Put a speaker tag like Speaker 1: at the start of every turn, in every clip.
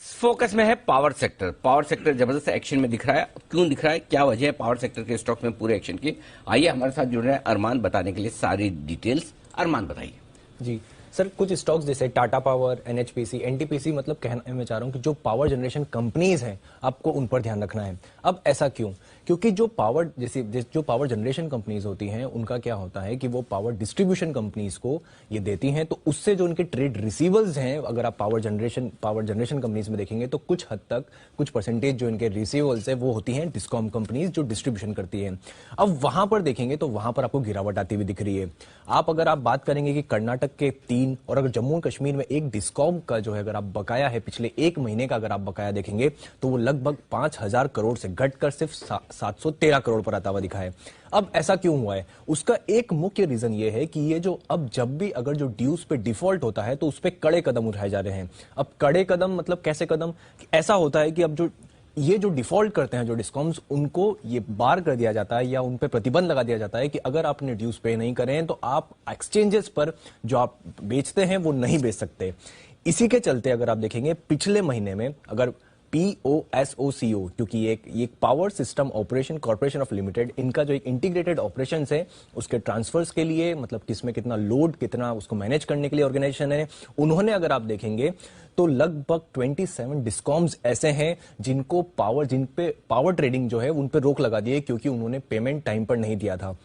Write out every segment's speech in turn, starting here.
Speaker 1: Focus में है power sector. Power sector जबरदस्त एक्शन में दिख रहा है। क्यों दिख रहा है, क्या वजह है पावर सेक्टर के स्टॉक्स में पूरे एक्शन की? आइए हमारे साथ जुड़ रहे हैं अरमान बताने के लिए सारी डिटेल्स। अरमान बताइए।
Speaker 2: जी सर, कुछ स्टॉक्स जैसे टाटा पावर, एनएचपीसी, एनटीपीसी, मतलब कहना मैं चाह रहा हूँ कि जो पावर जनरेशन कंपनीज हैं आपको उन पर ध्यान रखना है। अब ऐसा क्यों? क्योंकि जो पावर जनरेशन कंपनीज होती हैं उनका क्या होता है कि वो पावर डिस्ट्रीब्यूशन कंपनीज को ये देती हैं, तो उससे जो उनके ट्रेड रिसीवर्स हैं, अगर आप पावर जनरेशन कंपनीज में देखेंगे तो कुछ हद तक कुछ परसेंटेज जो इनके रिसीवर्स है वो होती हैं डिस्कॉम कंपनीज जो डिस्ट्रीब्यूशन करती हैं। अब वहां पर देखेंगे तो वहां पर आपको गिरावट आती हुई दिख रही है। अगर आप बात करेंगे कि कर्नाटक के 3 और अगर जम्मू और कश्मीर में एक डिस्कॉम का जो है अगर आप बकाया है पिछले एक महीने का अगर आप बकाया देखेंगे तो वो लगभग 5,000 करोड़ से घटकर सिर्फ 713 करोड़ पर आता हुआ दिखा है। अब ऐसा क्यों हुआ है? उसका एक मुख्य रीजन ये है कि ये जो अब जब भी अगर जो ड्यूज पे डिफॉल्ट होता है तो उस पे कड़े कदम उठाए जा रहे हैं। अब कड़े कदम मतलब कैसे कदम? ऐसा होता है कि अब जो डिफॉल्ट करते हैं जो डिस्कॉम्स, उनको ये बार कर दिया जाता है या उन पे प्रतिबंध लगा दिया जाता है कि अगर आपने ड्यूज पे नहीं करें तो आप एक्सचेंजेस पर जो आप बेचते हैं वो नहीं बेच सकते। इसी के चलते अगर आप देखेंगे पिछले महीने में अगर POSOCO, क्योंकि ये power system operation corporation of limited, इनका जो एक इंटीग्रेटेड ऑपरेशंस है उसके ट्रांसफर्स के लिए, मतलब किसमें कितना लोड, कितना उसको मैनेज करने के लिए ऑर्गेनाइजेशन है, उन्होंने अगर आप देखेंगे तो लगभग 27 डिस्कॉम्स ऐसे हैं जिन पे पावर ट्रेडिंग जो है उन पे रोक लगा दी है क्योंकि उन्होंने पेमेंट टाइम पर नहीं दिया था।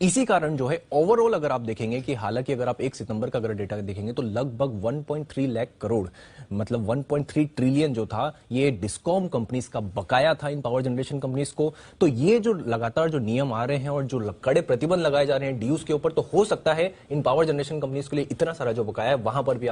Speaker 2: इसी कारण जो है ओवरऑल अगर आप देखेंगे कि हालांकि अगर आप 1 सितंबर का अगर डेटा देखेंगे तो लगभग 1.3 लाख करोड़, मतलब 1.3 ट्रिलियन जो था ये डिस्कॉम कंपनीज का बकाया था इन पावर जनरेशन कंपनीज को। तो ये जो लगातार जो नियम आ रहे हैं और जो कड़े प्रतिबंध लगाए जा रहे हैं ड्यूज के ऊपर, तो हो सकता है इन पावर जनरेशन कंपनीज के लिए इतना सारा जो बकाया है वहां पर भी